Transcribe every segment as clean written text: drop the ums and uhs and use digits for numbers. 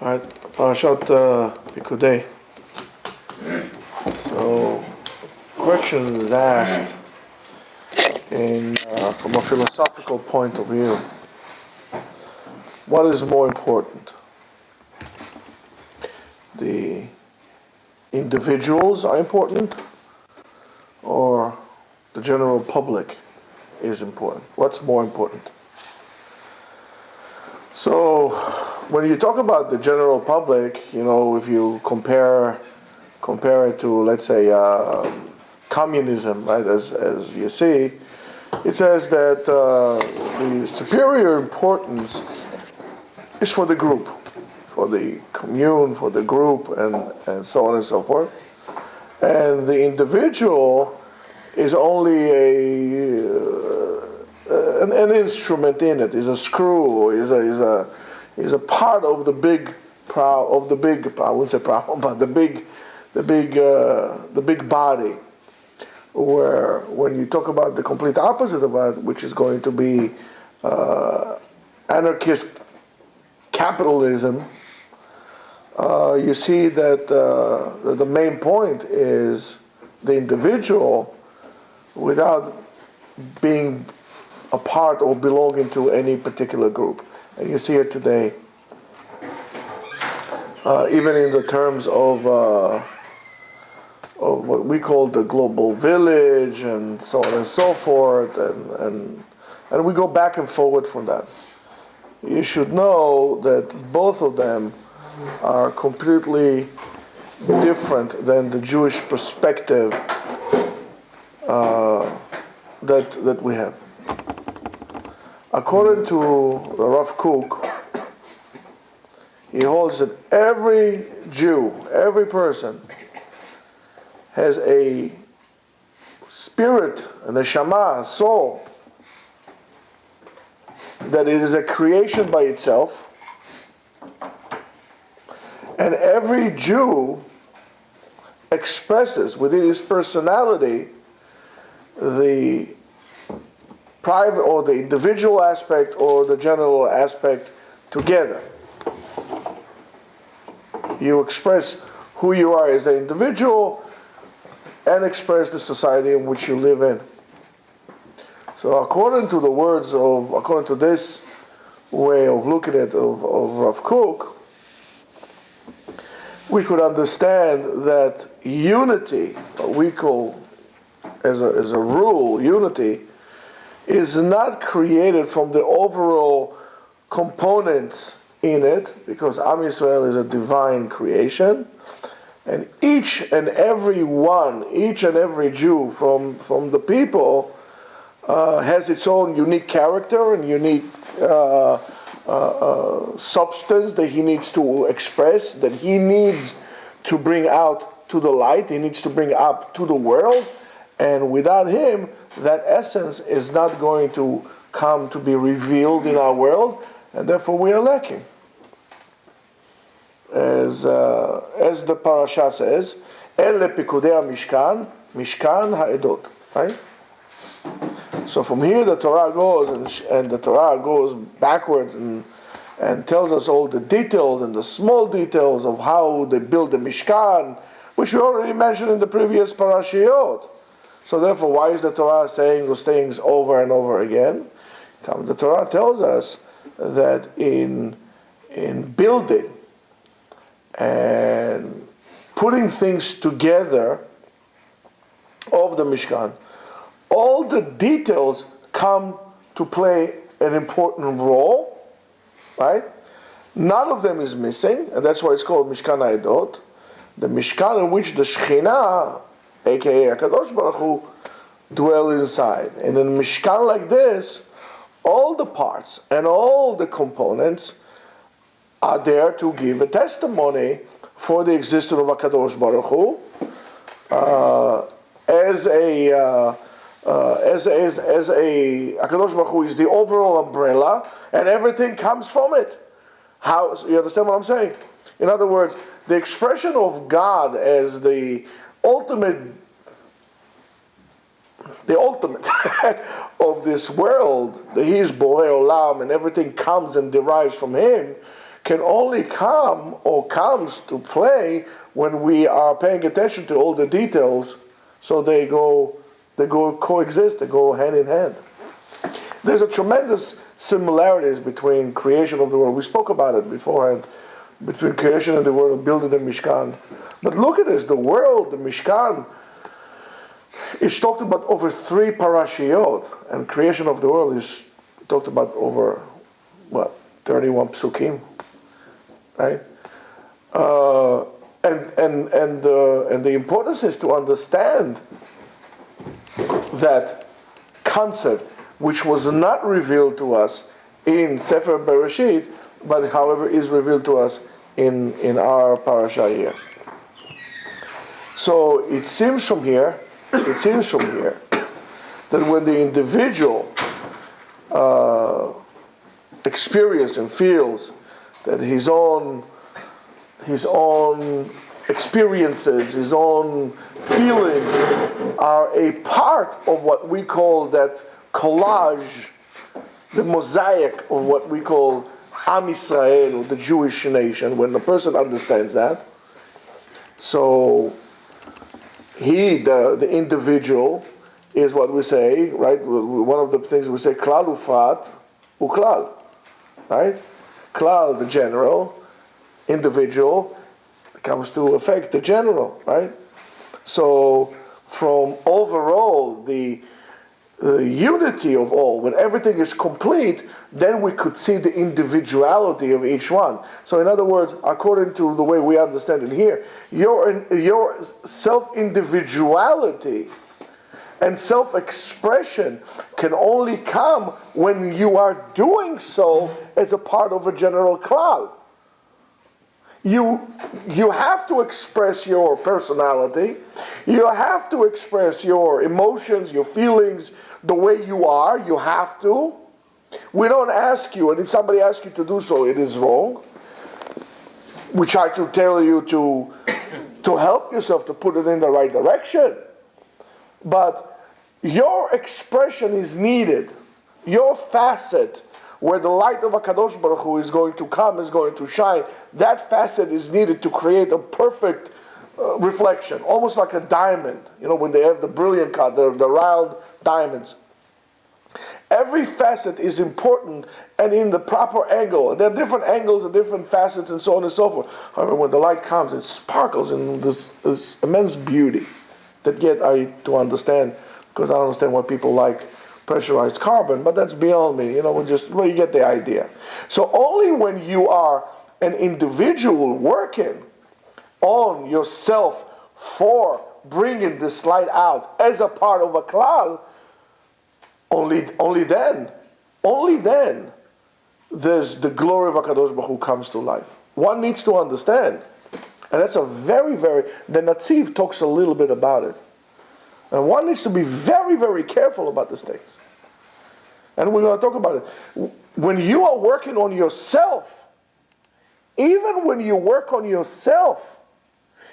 All right, Parashat Pekudei. So, question is asked from a philosophical point of view. What is more important? The individuals are important, or the general public is important? What's more important? So, when you talk about the general public, if you compare it to, let's say, communism, right? As you see, it says that the superior importance is for the group, for the commune, for the group, and so on and so forth. And the individual is only an instrument in it, is a screw, is a part of the big I wouldn't say problem, but the big body. Where when you talk about the complete opposite of that, which is going to be anarchist capitalism, you see that the main point is the individual without being a part or belonging to any particular group. And you see it today, even in the terms of what we call the global village and so on and so forth, and we go back and forward from that. You should know that both of them are completely different than the Jewish perspective that we have. According to the Rav Kook, he holds that every Jew, every person, has a spirit, a neshama, a soul, that it is a creation by itself, and every Jew expresses within his personality the private or the individual aspect or the general aspect together. You express who you are as an individual and express the society in which you live in. So according to this way of looking at of Rav Kook, we could understand that unity, what we call as a rule, unity, is not created from the overall components in it, because Am Yisrael is a divine creation, and each and every Jew from the people has its own unique character and unique substance that he needs to express, that he needs to bring out to the light, he needs to bring up to the world, and without him, that essence is not going to come to be revealed in our world, and therefore we are lacking. As the parasha says, "El Pekudei Mishkan, Mishkan ha'edot." Right. So from here the Torah goes, and the Torah goes backwards and tells us all the details and the small details of how they build the Mishkan, which we already mentioned in the previous parashiyot. So therefore, why is the Torah saying those things over and over again? The Torah tells us that in building and putting things together of the Mishkan, all the details come to play an important role, right? None of them is missing, and that's why it's called Mishkan Ha'edot, the Mishkan in which the Shekhinah, aka HaKadosh Baruch Hu, dwell inside. And in a Mishkan like this, all the parts and all the components are there to give a testimony for the existence of HaKadosh Baruch Hu as HaKadosh Baruch Hu is the overall umbrella, and everything comes from it. How you understand what I'm saying? In other words, the expression of God as the ultimate of this world, that He is Borei Olam, and everything comes and derives from Him, can only come or comes to play when we are paying attention to all the details, so they go coexist, they go hand in hand. There's a tremendous similarities between creation of the world. We spoke about it beforehand, between creation of the world and building the Mishkan. But look at this, the world, the Mishkan, is talked about over 3 parashiyot, and creation of the world is talked about over, 31 psukim, right? And the importance is to understand that concept, which was not revealed to us in Sefer Bereshit, but however is revealed to us in our parasha here. So it seems from here that when the individual experiences and feels that his own experiences, his own feelings are a part of what we call that collage, the mosaic of what we call Am Yisrael, or the Jewish nation, when the person understands that, so the individual is what we say, right? One of the things we say, klal ufrat uklal, right? Klal, the general, individual comes to affect the general, right? So from overall the unity of all, when everything is complete, then we could see the individuality of each one. So in other words, according to the way we understand it here, your self-individuality and self-expression can only come when you are doing so as a part of a general cloud. You have to express your personality. You have to express your emotions, your feelings, the way you are. You have to. We don't ask you, and if somebody asks you to do so, it is wrong. We try to tell you to help yourself to put it in the right direction. But your expression is needed. Your facet, where the light of HaKadosh Baruch Hu is going to come, is going to shine, that facet is needed to create a perfect reflection, almost like a diamond. You know, when they have the brilliant cut, the round diamonds. Every facet is important and in the proper angle. There are different angles and different facets and so on and so forth. However, when the light comes, it sparkles in this immense beauty that yet I to understand, because I don't understand why people like pressurized carbon, but that's beyond me. You know, you get the idea. So only when you are an individual working on yourself for bringing this light out as a part of a cloud, only then, there's the glory of HaKadosh Baruch Hu comes to life. One needs to understand, and that's a very, very, the Netziv talks a little bit about it. And one needs to be very, very careful about these things. And we're going to talk about it. When you are working on yourself, even when you work on yourself,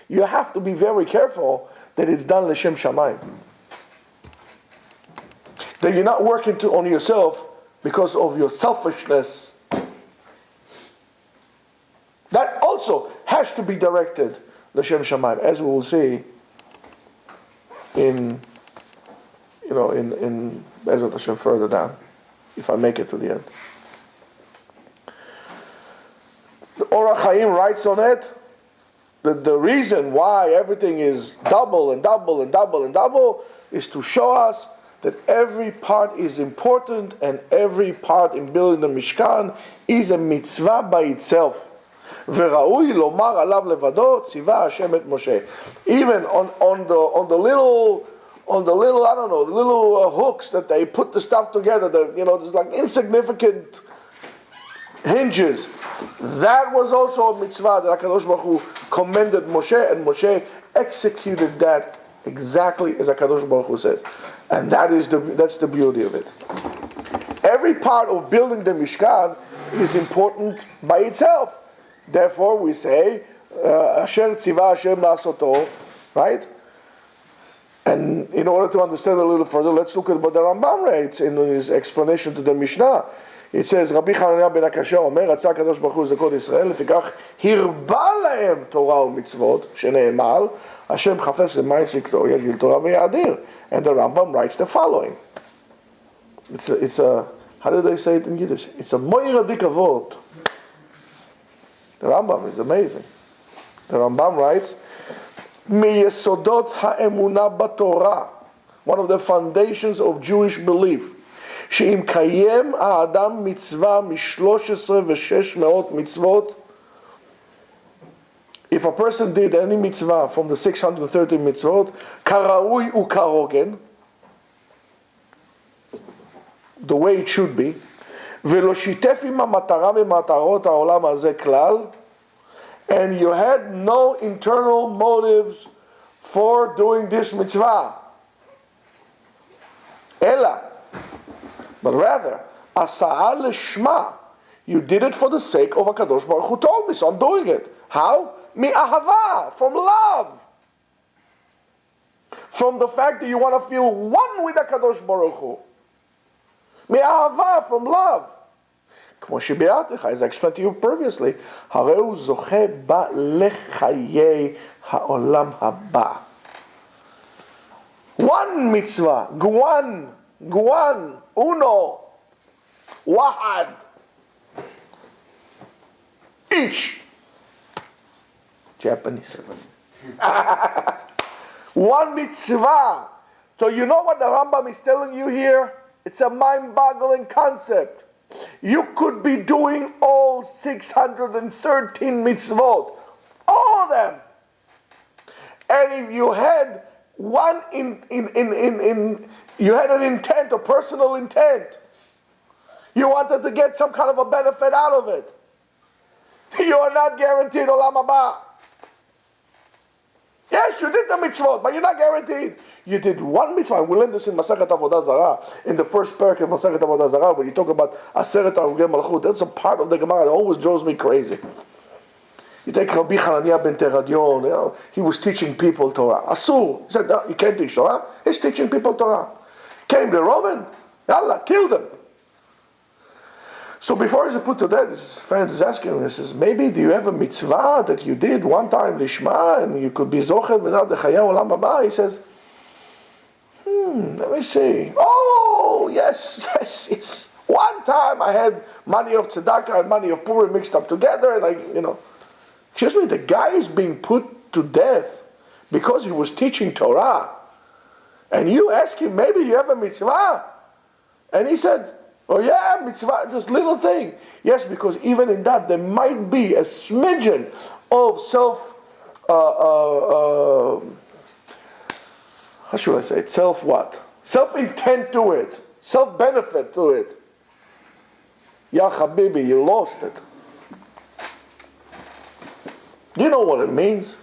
you have to be very careful that it's done l'shem shamayim. That you're not working on yourself because of your selfishness. That also has to be directed l'shem shamayim, as we will see in Bezrat Hashem further down, if I make it to the end. The Orach Chaim writes on it that the reason why everything is double and double and double and double is to show us that every part is important and every part in building the Mishkan is a mitzvah by itself. וראוי לומר עליו לבדו ציווה השם את משה. Even on the little I don't know, the little hooks that they put the stuff together, there's like insignificant hinges. That was also a mitzvah that HaKadosh Baruch Hu commended Moshe, and Moshe executed that exactly as HaKadosh Baruch Hu says. And that's the beauty of it. Every part of building the Mishkan is important by itself. Therefore, we say, Asher tziva Hashem la'asoto, right? And in order to understand a little further, let's look at what the Rambam writes in his explanation to the Mishnah. It says, Rabbi Hanania ben Akashia אומר, רצה הקדוש ברוך הוא לזכות ישראל, לפיכך הרבה להם תורה ומצוות, שנאמר, השם חפש למען צדקתו, יגדיל תורה ויאדיר. And the Rambam writes the following. It's a, how do they say it in Yiddish? It's a moira dikavot. The Rambam is amazing. The Rambam writes, מiyesodot ha'emunah b'torah, one of the foundations of Jewish belief, שאם קיים האדם מצווה מ-13 ו-600 מצוות, if a person did any mitzvah from the 613 mitzvot, כראוי וכהוגן, the way it should be, ולא שיתף עם המטרה ממטרות העולם הזה כלל, and you had no internal motives for doing this mitzvah, אלא, but rather, asa'ah lishma, you did it for the sake of HaKadosh Baruch Hu told me, so I'm doing it. How? Mi'ahava, from love. From the fact that you want to feel one with HaKadosh Baruch Hu. Mi'ahava, from love. כמו שביארתי, as I explained to you previously, הרי הוא זוכה בה לחיי העולם הבא. One mitzvah, guan, uno, wahad, each. Japanese. One mitzvah. So you know what the Rambam is telling you here? It's a mind-boggling concept. You could be doing all 613 mitzvot, all of them. And if you had one you had an intent, a personal intent, you wanted to get some kind of a benefit out of it, you are not guaranteed olam haba. Yes, you did the mitzvot, but you're not guaranteed. You did one mitzvah. We learned this in Masechet Avodah Zarah, in the first parak of Masechet Avodah Zarah, when you talk about Aseret Harugei Malchut. That's a part of the Gemara that always drives me crazy. You take Rabbi Hanania ben Teradion, he was teaching people Torah. Asur. He said, no, you can't teach Torah. He's teaching people Torah. Came the Roman, yalla, killed him. So before he's put to death, his friend is asking him, he says, maybe do you have a mitzvah that you did one time, lishma, and you could be zocher without the chaya olam haba? He says, let me see. Oh, yes. One time I had money of tzedakah and money of Purim mixed up together, and excuse me, the guy is being put to death because he was teaching Torah. And you ask him, maybe you have a mitzvah? And he said, oh yeah, mitzvah, this little thing. Yes, because even in that, there might be a smidgen of how should I say it? Self-intent to it. Self-benefit to it. Ya Habibi, you lost it. Do you know what it means?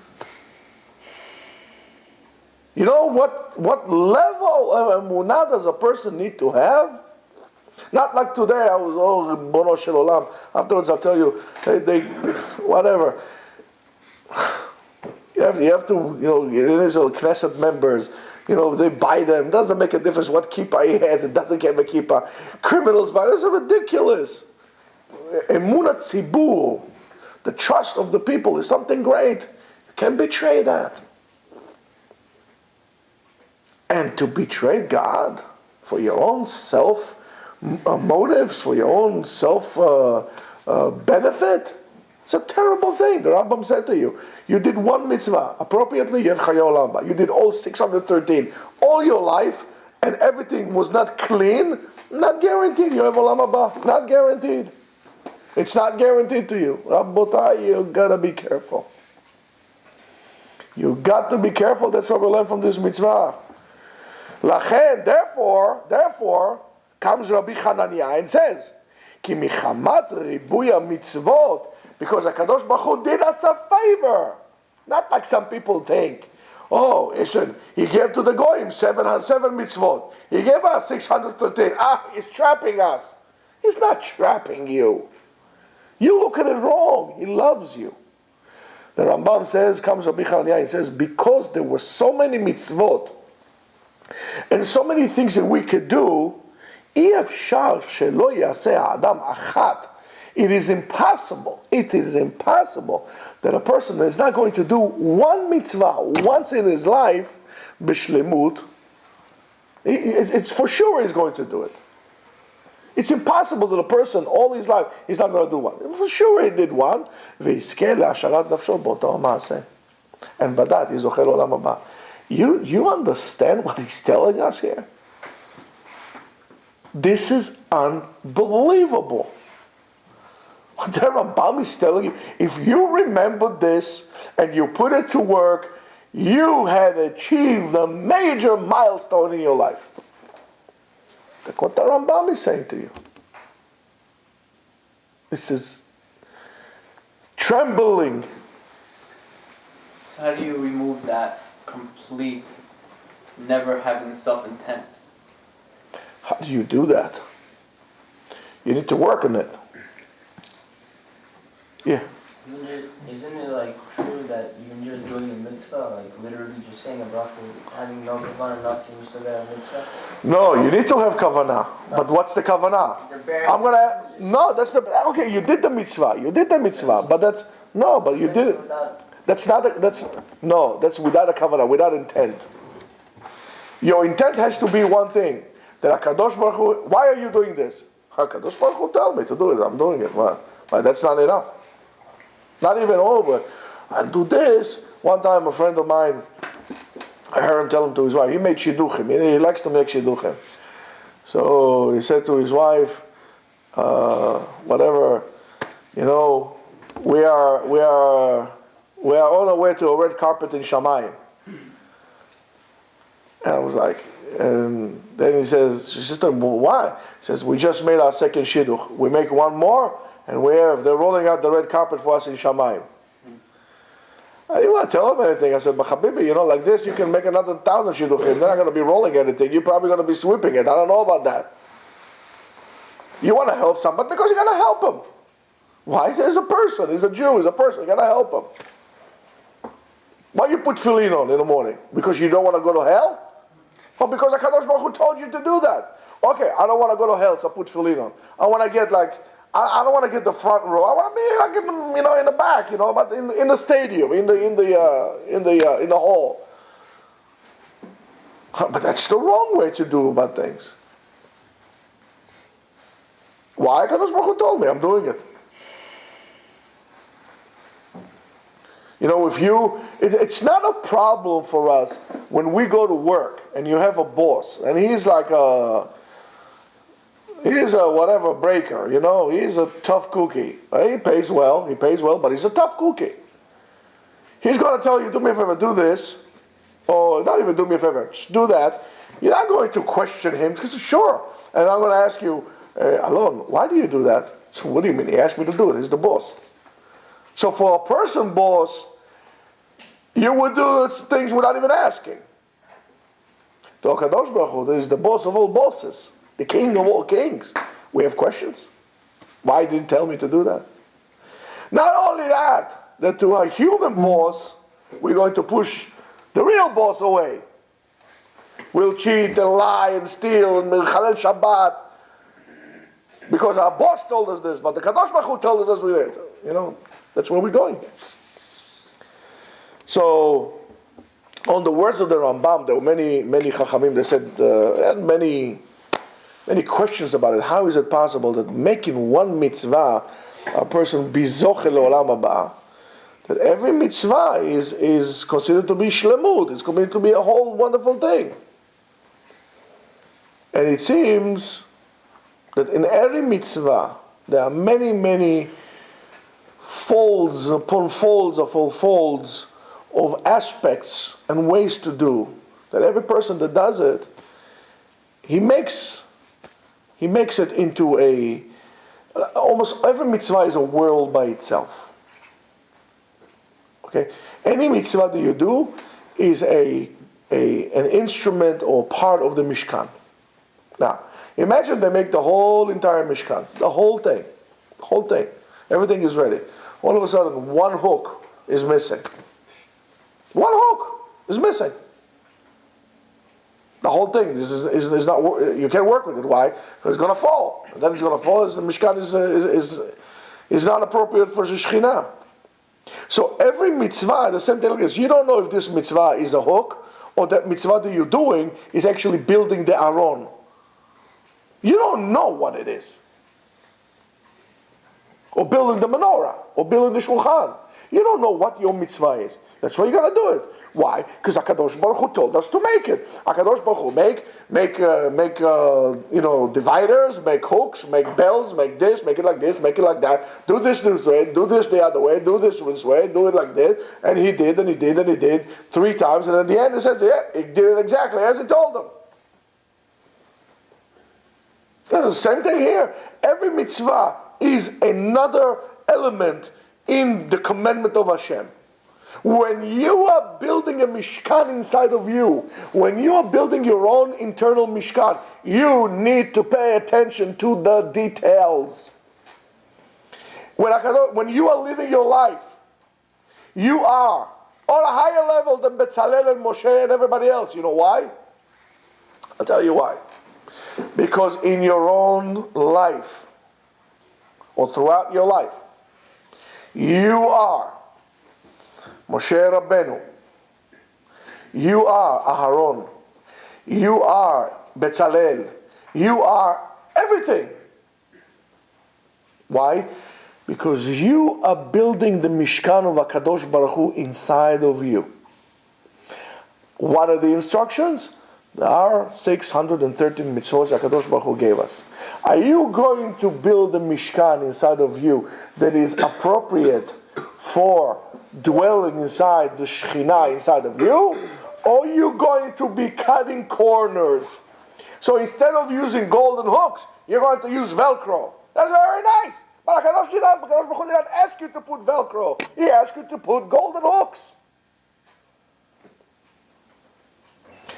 You know what level of emunah does a person need to have? Not like today, I was, Bono Shel Olam. Afterwards I'll tell you, they whatever. You have to, Israel Knesset members, they buy them. It doesn't make a difference what kippah he has. It doesn't have a kippah. Criminals buy them. It's ridiculous. Emunat Tzibur, the trust of the people, is something great. You can't betray that. And to betray God for your own self motives, for your own self benefit, it's a terrible thing. The Rambam said to you, you did one mitzvah, appropriately you have chaya olam haba. You did all 613, all your life, and everything was not clean, not guaranteed you have olam haba. Not guaranteed. It's not guaranteed to you. Rabotai, you gotta be careful. You got to be careful. That's what we learn from this mitzvah. Lachen, therefore, comes Rabbi Hanania and says, Ki michamat ribuya mitzvot, because HaKadosh Baruch Hu did us a favor. Not like some people think. Oh, listen, he gave to the Goyim 7 mitzvot. He gave us 613. He's trapping us. He's not trapping you. You look at it wrong. He loves you. The Rambam says, comes Rabbi Hanania, he says, because there were so many mitzvot, and so many things that we could do, אי אפשר שלא יעשה האדם אחת. It is impossible that a person is not going to do one mitzvah once in his life, b'shlemut. It's for sure he's going to do it. It's impossible that a person all his life he's not going to do one. For sure he did one. ויזכה להשארת נפשו באותו המעשה. And בדת יזוכה לעולם הבא. You understand what he's telling us here? This is unbelievable. What the Rambam is telling you, if you remember this and you put it to work, you had achieved a major milestone in your life. That's what the Rambam is saying to you. This is trembling. So how do you remove that complete never having self-intent? How do you do that? You need to work on it. Yeah. Isn't it like true that even just doing the mitzvah, like literally just saying a bracha, having no kavanah, nothing, you still got a mitzvah? No, you need to have kavanah. But what's the kavanah? That's okay, you did the mitzvah. But that's without a kavanah, without intent. Your intent has to be one thing. That HaKadosh Baruch Hu, why are you doing this? HaKadosh Baruch Hu tell me to do it, I'm doing it. Why? That's not enough. Not even over. I'll do this. One time a friend of mine, I heard him tell him to his wife, he made shidduchim. He likes to make shidduchim. So he said to his wife, whatever, we are on our way to a red carpet in Shamayim. And I was like, and then she says to him, well, why? He says, we just made our second shidduch. We make one more, and they're rolling out the red carpet for us in Shamayim. I didn't want to tell him anything. I said, but Habibi, like this, you can make another 1,000 shidduchim. They're not going to be rolling anything. You're probably going to be sweeping it. I don't know about that. You want to help somebody because you got to help him. Why? He's a person. He's a Jew. He's a person. You got to help him. Why you put tefillin on in the morning? Because you don't want to go to hell? Or because HaKadosh Baruch Hu told you to do that? Okay, I don't want to go to hell, so I put tefillin on. I want to get I don't want to get the front row. I want to be in the back, but in the stadium, in the hall. But that's the wrong way to do about things. Why? HaKadosh Baruch Hu told me. I'm doing it. It's not a problem for us when we go to work and you have a boss and he's like he's a whatever breaker, he's a tough cookie. He pays well, but he's a tough cookie. He's going to tell you, do me a favor, do this, or not even do me a favor, just do that. You're not going to question him, because sure. And I'm going to ask you, Alon, why do you do that? So what do you mean? He asked me to do it. He's the boss. So for a person boss, you would do things without even asking. The HaKadosh Baruch Hu is the boss of all bosses, the king of all kings. We have questions. Why didn't tell me to do that? Not only that to a human boss, we're going to push the real boss away. We'll cheat and lie and steal and chalel Shabbat because our boss told us this, but the HaKadosh Baruch Hu told us we did. That's where we're going. So, on the words of the Rambam, there were many Chachamim. They said had many questions about it. How is it possible that making one mitzvah, a person be zoche le'olam haba, that every mitzvah is considered to be shlemut, it's considered to be a whole wonderful thing. And it seems that in every mitzvah there are many folds upon folds upon folds of aspects and ways to do, that every person that does it, he makes it into almost every mitzvah is a world by itself. Okay? Any mitzvah that you do is an instrument or part of the Mishkan. Now, imagine they make the whole entire Mishkan, the whole thing, everything is ready. All of a sudden, one hook is missing. One hook is missing. The whole thing is not. You can't work with it. Why? Because it's going to fall. And then it's going to fall. The Mishkan is not appropriate for the Shekhinah. So every mitzvah, the same thing is, you don't know if this mitzvah is a hook or that mitzvah that you're doing is actually building the Aron. You don't know what it is. Or building the menorah, or building the shulchan. You don't know what your mitzvah is. That's why you gotta do it. Why? Because HaKadosh Baruch Hu told us to make it. HaKadosh Baruch Hu make dividers, make hooks, make bells, make this, make it like this, make it like that. Do this way, do this the other way, do this way, do it like this. And he did, and he did, and he did 3 times. And at the end it says, yeah, he did it exactly as he told them. And the same thing here. Every mitzvah is another element in the commandment of Hashem. When you are building a mishkan inside of you, when you are building your own internal mishkan, you need to pay attention to the details. When you are living your life, you are on a higher level than Betzalel and Moshe and everybody else. You know why? I'll tell you why. Because in your own life, or throughout your life, you are Moshe Rabbeinu, you are Aharon, you are Betzalel, you are everything. Why? Because you are building the Mishkan of HaKadosh Baruch Hu inside of you. What are the instructions? There are 613 mitzvot HaKadosh Baruch Hu gave us. Are you going to build a Mishkan inside of you that is appropriate for dwelling inside the Shekhinah inside of you? Or are you going to be cutting corners? So instead of using golden hooks, you're going to use Velcro. That's very nice. But HaKadosh Baruch Hu did not ask you to put Velcro. He asked you to put golden hooks.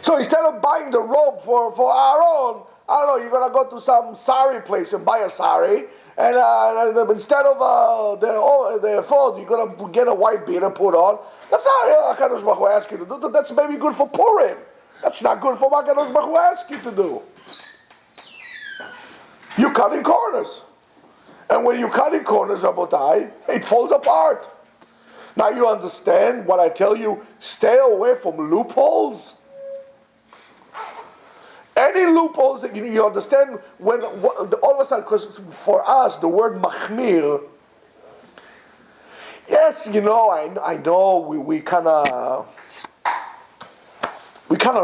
So instead of buying the robe for Aaron, I don't know, you're going to go to some sari place and buy a sari, and instead of the ephod, you're going to get a white beard and put on. That's not what HaKadosh Baruch Hu asked you to do. That's maybe good for Purim. That's not good for what HaKadosh Baruch Hu asked you to do. You're cutting corners. And when you're cutting corners, Rabotai, it falls apart. Now you understand what I tell you, stay away from loopholes. Any loopholes that you understand when all of a sudden, because for us the word machmir, yes, I know we kind of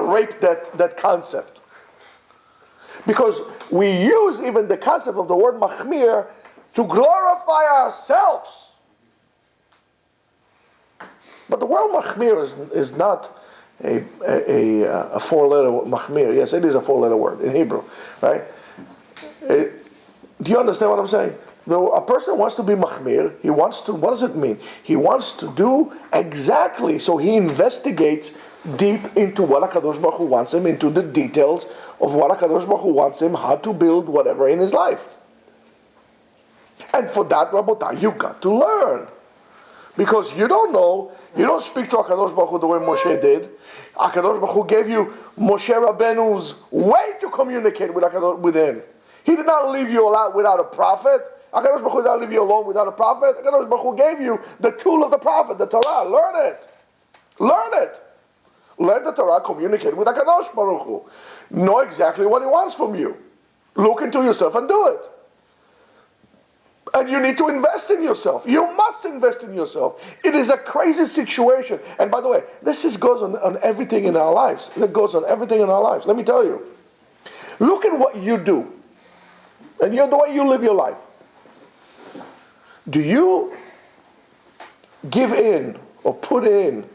rape that concept, because we use even the concept of the word machmir to glorify ourselves. But the word machmir is not a 4-letter machmir. Yes, it is a 4-letter word in Hebrew, right? Do you understand what I'm saying? Though a person wants to be machmir, he wants to, what does it mean? He wants to do exactly, so he investigates deep into what HaKadosh Baruch Hu wants him, into the details of what HaKadosh Baruch Hu wants him, how to build whatever in his life. And for that, Rabotai, you got to learn. Because you don't know, you don't speak to HaKadosh Baruch Hu the way Moshe did. HaKadosh Baruch Hu gave you Moshe Rabbeinu's way to communicate with him. He did not leave you alone without a prophet. HaKadosh Baruch Hu did not leave you alone without a prophet. HaKadosh Baruch Hu gave you the tool of the prophet, the Torah. Learn it. Learn it. Learn the Torah, communicate with HaKadosh Baruch Hu. Know exactly what he wants from you. Look into yourself and do it. And you need to invest in yourself. You must invest in yourself. It is a crazy situation. And by the way, this goes on everything in our lives. It goes on everything in our lives. Let me tell you. Look at what you do. And the way you live your life. Do you give in or put in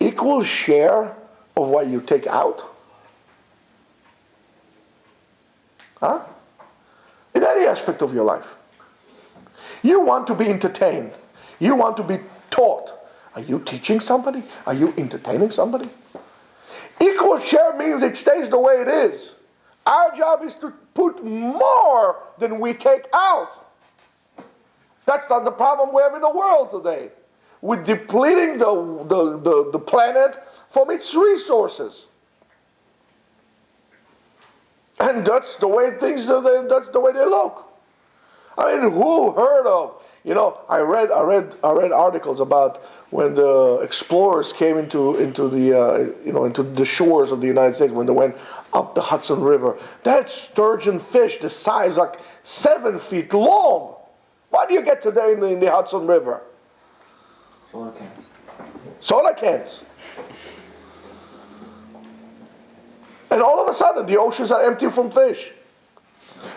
equal share of what you take out? Huh? In any aspect of your life. You want to be entertained. You want to be taught. Are you teaching somebody? Are you entertaining somebody? Equal share means it stays the way it is. Our job is to put more than we take out. That's not the problem we have in the world today. We're depleting the planet from its resources. And that's the way things, that's the way they look. I mean, who heard of, I read articles about when the explorers came into the shores of the United States, when they went up the Hudson River. That sturgeon fish, the size like 7 feet long. What do you get today in the Hudson River? Solar cans. Soda cans. And all of a sudden, the oceans are empty from fish.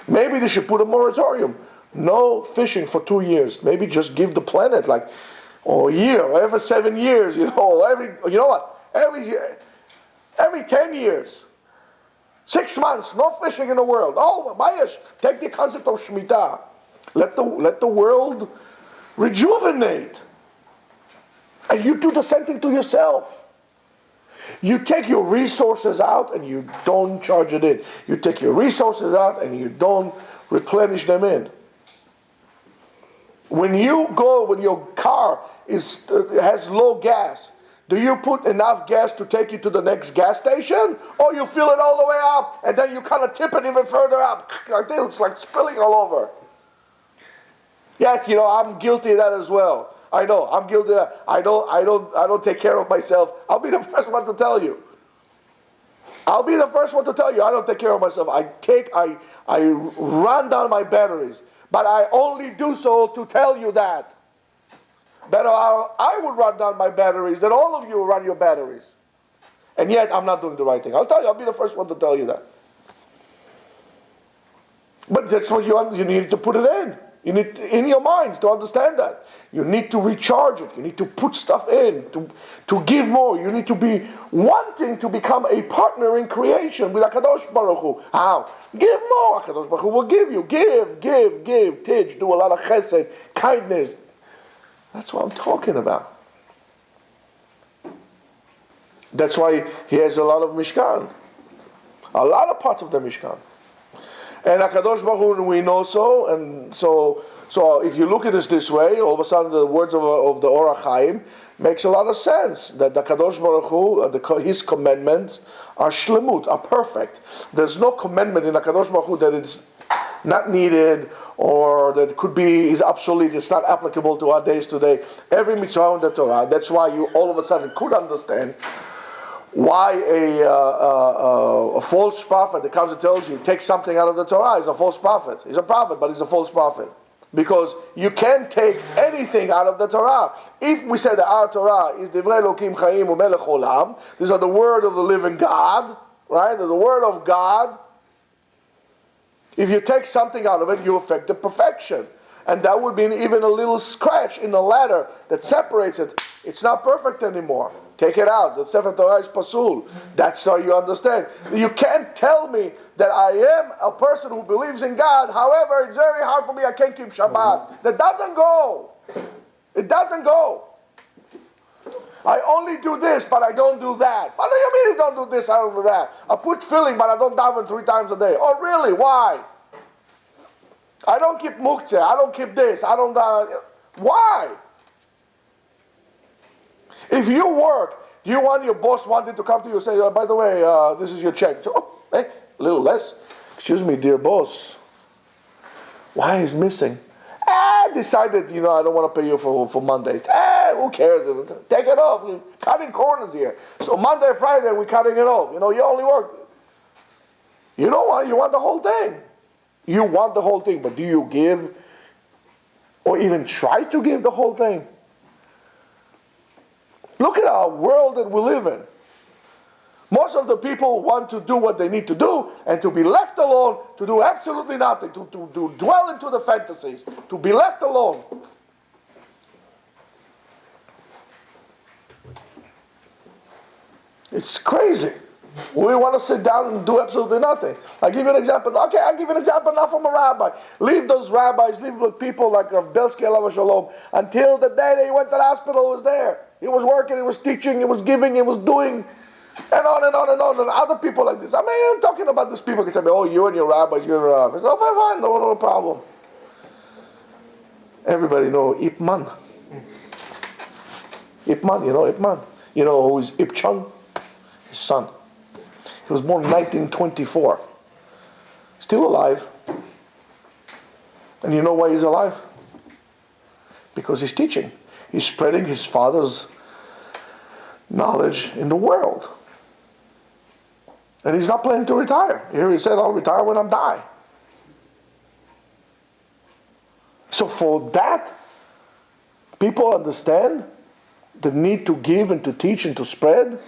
Maybe they should put a moratorium. No fishing for 2 years. Maybe just give the planet a year, or every 7 years, every 10 years. 6 months, no fishing in the world. Oh, Mayash, take the concept of Shemitah. Let the world rejuvenate. And you do the same thing to yourself. You take your resources out and you don't charge it in. You take your resources out and you don't replenish them in. When your car has low gas, do you put enough gas to take you to the next gas station? Or you fill it all the way up and then you kind of tip it even further up? It's like spilling all over. Yes, I'm guilty of that as well. I know, I'm guilty of that. I don't take care of myself. I'll be the first one to tell you. I don't take care of myself. I run down my batteries. But I only do so to tell you that. Better I would run down my batteries than all of you run your batteries. And yet I'm not doing the right thing. I'll tell you, I'll be the first one to tell you that. But that's what you need to put it in. You need in your minds to understand that. You need to recharge it. You need to put stuff in, to give more. You need to be wanting to become a partner in creation with HaKadosh Baruch Hu. How? Give more. HaKadosh Baruch Hu will give you. Give. Teach. Do a lot of chesed, kindness. That's what I'm talking about. That's why he has a lot of Mishkan. A lot of parts of the Mishkan. And HaKadosh Baruch Hu, we know so, and so if you look at this way, all of a sudden the words of the Or HaChaim makes a lot of sense, that the HaKadosh Baruch Hu, his commandments are shlemut, are perfect. There's no commandment in HaKadosh Baruch Hu that it's not needed, or that is obsolete, it's not applicable to our days today. Every mitzvah in the Torah, that's why you all of a sudden could understand why a false prophet that comes and tells you, take something out of the Torah, is a false prophet. He's a prophet, but he's a false prophet. Because you can't take anything out of the Torah. If we say that our Torah is Divrei Elokim Chaim U'Melech Olam, these are the word of the living God, right? The word of God. If you take something out of it, you affect the perfection. And that would be even a little scratch in the ladder that separates it. It's not perfect anymore. Take it out. The Sefer Torah is pasul. That's how you understand. You can't tell me that I am a person who believes in God. However, it's very hard for me. I can't keep Shabbat. That doesn't go. It doesn't go. I only do this, but I don't do that. What do you mean you don't do this, I don't do that? I put filling, but I don't daven 3 times a day. Oh, really? Why? I don't keep muktzeh. I don't keep this. I don't. Why? If you work, do you want your boss wanting to come to you and say, oh, by the way, this is your check? So, oh, hey, a little less. Excuse me, dear boss. Why is missing? I decided, I don't want to pay you for Monday. Who cares? Take it off. You're cutting corners here. So Monday, Friday, we're cutting it off. You only work. You don't want, you want the whole thing. You want the whole thing, but do you give or even try to give the whole thing? Look at our world that we live in. Most of the people want to do what they need to do and to be left alone, to do absolutely nothing, to dwell into the fantasies, to be left alone. It's crazy. We want to sit down and do absolutely nothing. I'll give you an example. Okay, I'll give you an example now from a rabbi. Leave those rabbis, leave people like Rav Belsky Alav Shalom, until the day that he went to the hospital, he was there. He was working, he was teaching, he was giving, he was doing, and on and on and on. And other people like this. I mean, I'm talking about these people who can tell me, oh, you and your rabbis, you're a rabbi. So, fine, no problem. Everybody know Ip Man. Ip Man, Ip Man. You know who is Ip Chung? His son. He was born in 1924. Still alive. And you know why he's alive? Because he's teaching. He's spreading his Father's knowledge in the world. And he's not planning to retire. Here he said, I'll retire when I die. So for that, people understand the need to give and to teach and to spread.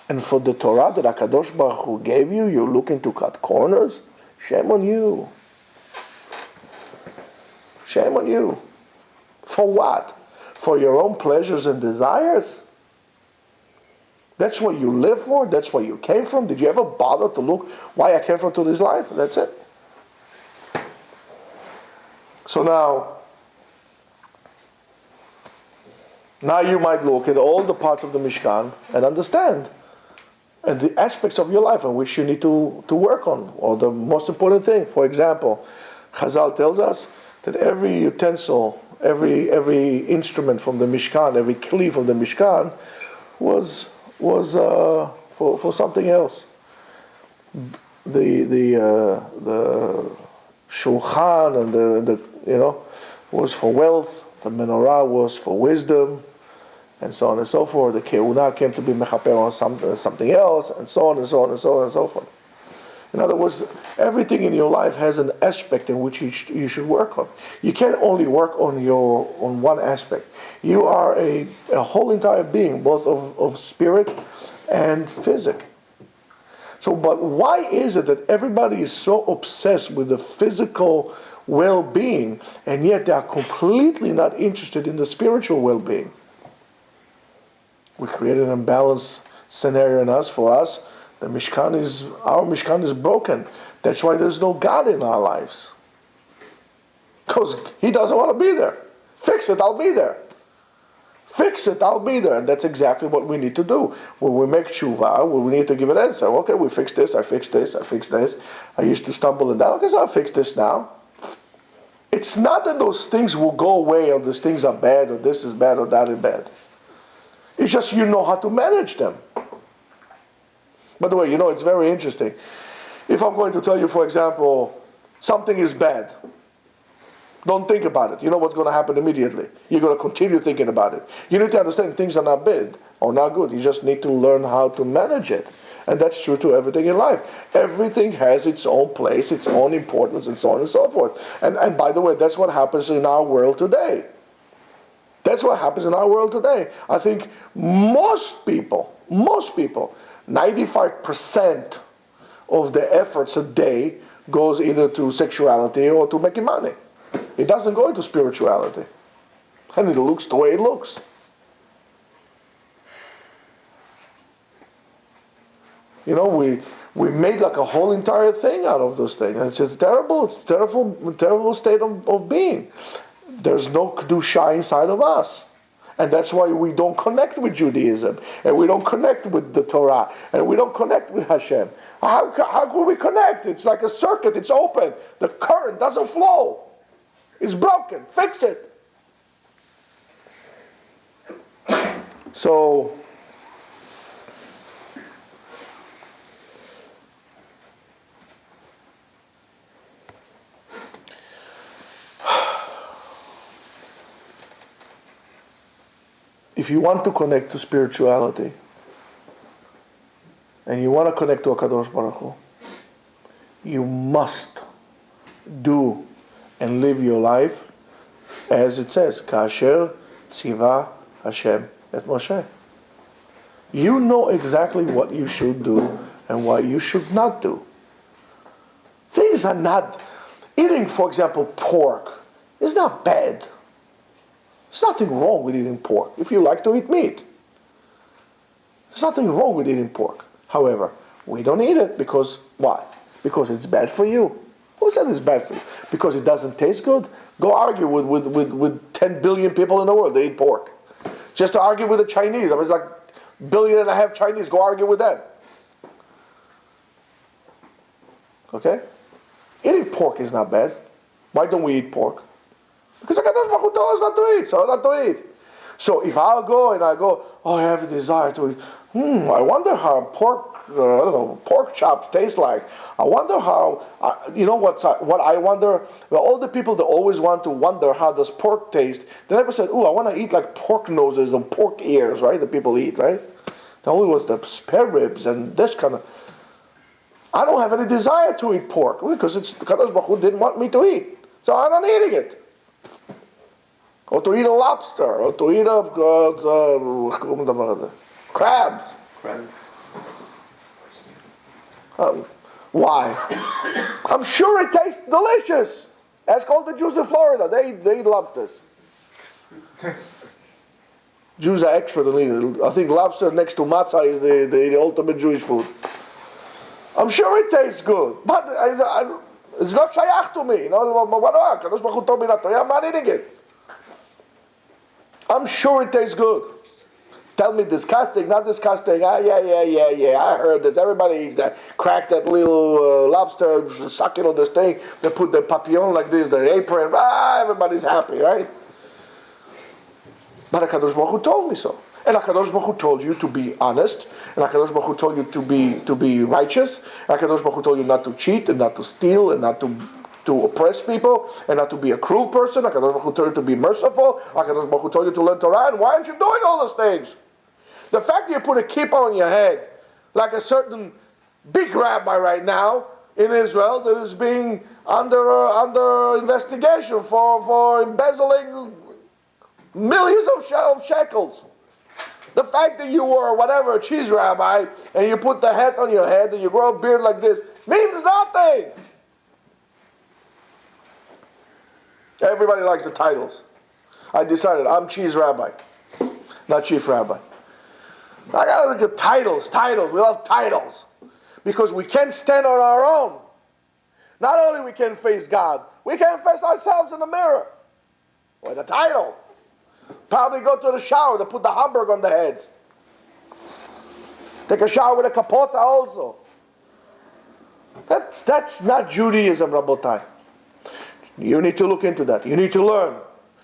And for the Torah that HaKadosh Baruch Hu gave you, you're looking to cut corners? Shame on you. Shame on you. For what? For your own pleasures and desires? That's what you live for? That's where you came from? Did you ever bother to look why I came from to this life? That's it. So now you might look at all the parts of the Mishkan and understand and the aspects of your life in which you need to work on, or the most important thing. For example, Chazal tells us that every utensil, every instrument from the Mishkan, every kli from the Mishkan was for something else. The shulchan and the was for wealth. The menorah was for wisdom, and so on and so forth. The keuna came to be mechaper on something else, and so on and so on and so on and so forth. In other words, everything in your life has an aspect in which you should work on. You can't only work on one aspect. You are a whole entire being, both of spirit and physic. So, but why is it that everybody is so obsessed with the physical well-being, and yet they are completely not interested in the spiritual well-being? We create an imbalanced scenario in us. For us, our Mishkan is broken. That's why there's no God in our lives. Because He doesn't want to be there. Fix it, I'll be there. Fix it, I'll be there. And that's exactly what we need to do. When we make tshuva, we need to give an answer. Okay, we fixed this, I fixed this, I fixed this. I used to stumble in that. Okay, so I'll fix this now. It's not that those things will go away, or those things are bad, or this is bad, or that is bad. It's just you know how to manage them. By the way, it's very interesting. If I'm going to tell you, for example, something is bad, don't think about it. You know what's going to happen immediately. You're going to continue thinking about it. You need to understand things are not bad or not good. You just need to learn how to manage it. And that's true to everything in life. Everything has its own place, its own importance, and so on and so forth. And by the way, that's what happens in our world today. That's what happens in our world today. I think most people, 95% of the efforts a day goes either to sexuality or to making money. It doesn't go into spirituality. And it looks the way it looks. We made like a whole entire thing out of those things. And it's a terrible state of being. There's no kedusha inside of us. And that's why we don't connect with Judaism, and we don't connect with the Torah, and we don't connect with Hashem. How can we connect? It's like a circuit, it's open. The current doesn't flow. It's broken. Fix it. So, if you want to connect to spirituality, and you want to connect to HaKadosh Baruch Hu, you must do and live your life as it says, Kasher Tziva Hashem et Moshe. You know exactly what you should do and what you should not do. Things are not, eating, for example, pork is not bad. There's nothing wrong with eating pork if you like to eat meat. There's nothing wrong with eating pork. However, we don't eat it because, why? Because it's bad for you. Who said it's bad for you? Because it doesn't taste good? Go argue with 10 billion people in the world that eat pork. Just to argue with the Chinese. I was like 1.5 billion Chinese. Go argue with them. Okay? Eating pork is not bad. Why don't we eat pork? Because HaKadosh Baruch Hu told us not to eat, so not to eat. So if I'll go and I go, oh, I have a desire to eat. I wonder how pork chops taste like. I wonder how. What I wonder. Well, all the people that always want to wonder how does pork taste. They never said, I want to eat like pork noses and pork ears, right? The people eat, right? The only was the spare ribs and this kind of. I don't have any desire to eat pork because it's Kadosh Baruch Hu didn't want me to eat, so I'm not eating it. Or to eat a lobster, or to eat crabs. Why? I'm sure it tastes delicious. Ask all the Jews in Florida. They eat lobsters. Jews are expert on eating. I think lobster next to matzah is the ultimate Jewish food. I'm sure it tastes good, but it's not shayach to me. Kadosh Baruch Hu told me not to. I'm not eating it. I'm sure it tastes good. Tell me disgusting, not disgusting. Yeah. I heard this. Everybody eats that. Crack that little lobster, suck it on this thing. They put the papillon like this, the apron. Everybody's happy, right? But HaKadosh Baruch Hu told me so. And HaKadosh Baruch Hu told you to be honest. And HaKadosh Baruch Hu told you to be righteous. And HaKadosh Baruch Hu told you not to cheat and not to steal and not to oppress people and not to be a cruel person. HaKadosh Baruch Hu told you to be merciful. HaKadosh Baruch Hu told you to learn Torah. And why aren't you doing all those things? The fact that you put a kippah on your head, like a certain big rabbi right now in Israel that is being under investigation for embezzling millions of shekels. The fact that you were whatever, a cheese rabbi, and you put the hat on your head and you grow a beard like this means nothing. Everybody likes the titles. I decided I'm cheese rabbi, not chief rabbi. I gotta look at titles. We love titles. Because we can't stand on our own. Not only we can't face God, we can't face ourselves in the mirror. With a title. Probably go to the shower to put the Hamburg on the heads. Take a shower with a kapota also. That's not Judaism, Rabotai. You need to look into that. You need to learn.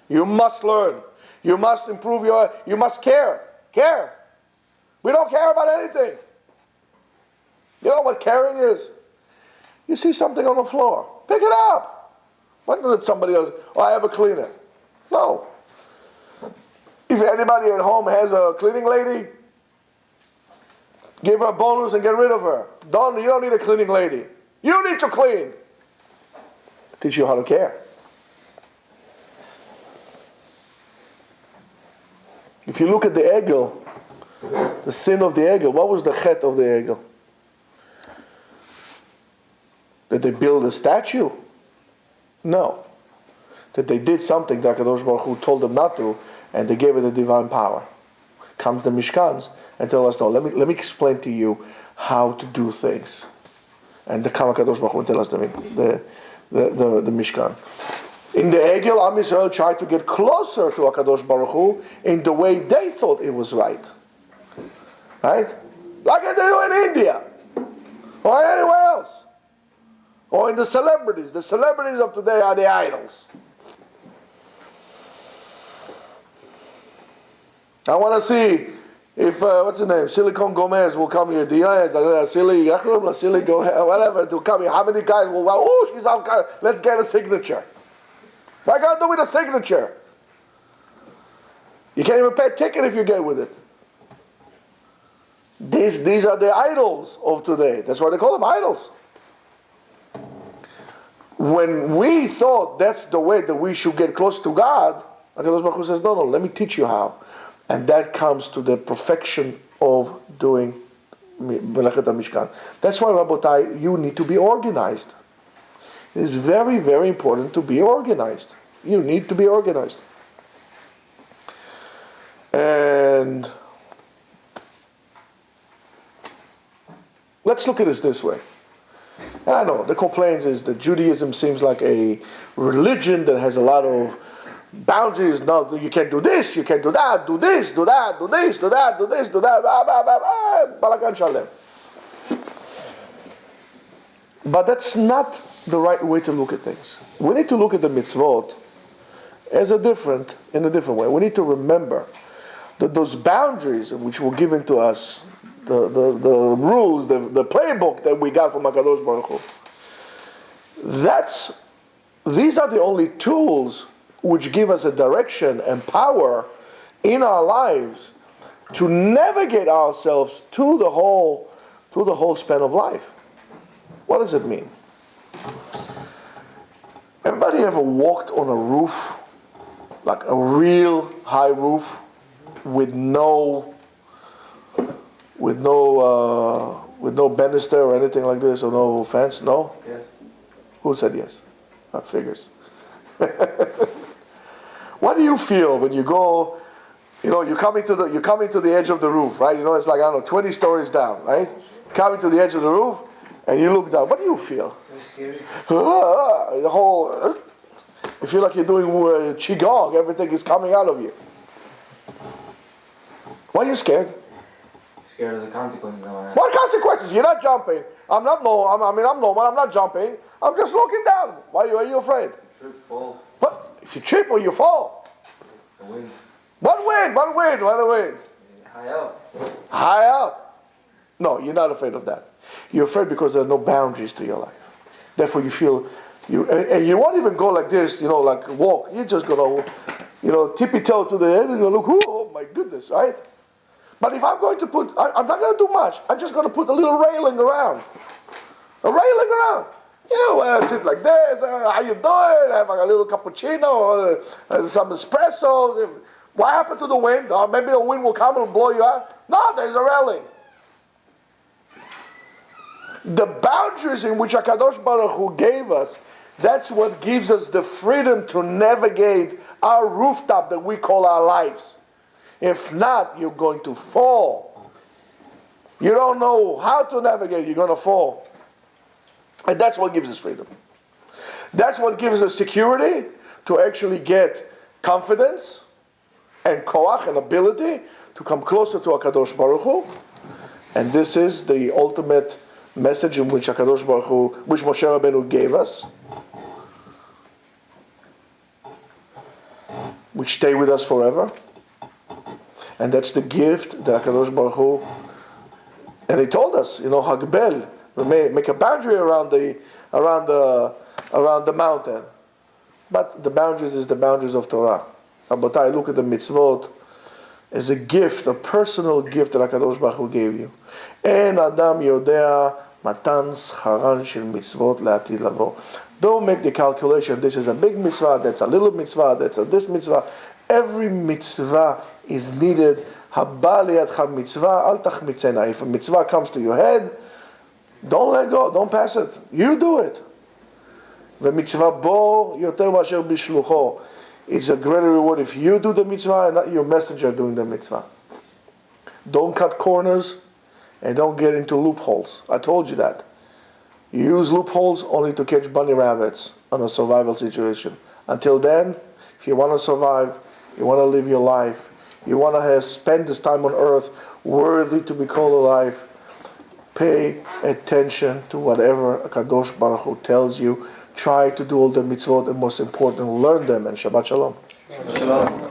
You must learn. You must improve you must care. Care. We don't care about anything. You know what caring is? You see something on the floor. Pick it up. Why doesn't somebody else, I have a cleaner. No. If anybody at home has a cleaning lady, give her a bonus and get rid of her. You don't need a cleaning lady. You need to clean. Teach you how to care. If you look at the egel, the sin of the egel, what was the chet of the egel? Did they build a statue? No. That they did something that HaKadosh Baruch Hu told them not to, and they gave it a divine power. Comes the Mishkans and tell us, no, let me explain to you how to do things. And the HaKadosh Baruch Hu tell us the Mishkan. In the Egel, Am Yisrael tried to get closer to HaKadosh Baruch Hu in the way they thought it was right. Right? Like they do in India. Or anywhere else. Or in the celebrities. The celebrities of today are the idols. I want to see if, what's his name, Silicon Gomez will come here. Silly whatever, to come here. How many guys will, she's out, let's get a signature. What I got to do with a signature? You can't even pay a ticket if you get with it. These are the idols of today. That's why they call them idols. When we thought that's the way that we should get close to God, HaKadosh Baruch Hu says, no, let me teach you how. And that comes to the perfection of doing Melechet HaMishkan. That's why, Rabotai, you need to be organized. It is very, very important to be organized. You need to be organized. And let's look at this way. And I know the complaint is that Judaism seems like a religion that has a lot of boundaries. No, you can't do this, you can't do that, do this, do that, do this, do that, do this, do that, blah, blah, blah, blah, balagan shalem. But that's not the right way to look at things. We need to look at the mitzvot in a different way. We need to remember those boundaries which were given to us, the rules, the playbook that we got from HaKadosh Baruch Hu, these are the only tools which give us a direction and power in our lives to navigate ourselves to the whole span of life. What does it mean? Everybody ever walked on a roof, like a real high roof, with no banister or anything like this, or no fence? No? Yes. Who said yes? That figures. What do you feel when you go? You're coming to the edge of the roof, right? It's like, 20 stories down, right? Coming to the edge of the roof, and you look down. What do you feel? Very scary. You feel like you're doing qigong. Everything is coming out of you. Why are you scared? Scared of the consequences. What consequences? You're not jumping. I'm normal. I'm not jumping. I'm just looking down. Why are you afraid? Trip, fall. What? If you trip or you fall? The wind. What wind? High up. High up. No, you're not afraid of that. You're afraid because there are no boundaries to your life. Therefore, you feel and you won't even go like this. Like walk. You're just gonna, tippy toe to the end and you look. Oh my goodness, right? But if I'm going to I'm not going to do much. I'm just going to put a little railing around. Sit like this. How you doing? Have like a little cappuccino, some espresso. What happened to the wind? Maybe the wind will come and blow you out. No, there's a railing. The boundaries in which HaKadosh Baruch Hu gave us, that's what gives us the freedom to navigate our rooftop that we call our lives. If not, you're going to fall. You don't know how to navigate, you're going to fall. And that's what gives us freedom. That's what gives us security to actually get confidence and koach and ability to come closer to HaKadosh Baruch Hu. And this is the ultimate message in which HaKadosh Baruch Hu, which Moshe Rabbeinu gave us, which stay with us forever. And that's the gift that HaKadosh Baruch Hu, and he told us, Hagbel, make a boundary around the mountain. But the boundaries is the boundaries of Torah. Rabotai, look at the mitzvot as a gift, a personal gift that HaKadosh Baruch Hu gave you. En Adam Yodea Matan Scharan Shel Mitzvot Le'atid Lavo. Don't make the calculation, this is a big mitzvah, that's a little mitzvah, that's a this mitzvah. Every mitzvah is needed. Haba li'adcha mitzvah, al tachmitzena. If a mitzvah comes to your head, don't let go, don't pass it. You do it. V'mitzvah bo yoter masher bishlucho. It's a greater reward if you do the mitzvah and not your messenger doing the mitzvah. Don't cut corners and don't get into loopholes. I told you that. You use loopholes only to catch bunny rabbits on a survival situation. Until then, if you want to survive, you want to live your life, you want to spend this time on earth worthy to be called alive, pay attention to whatever HaKadosh Baruch Hu tells you. Try to do all the mitzvot, and most important, learn them. And Shabbat Shalom. Shalom.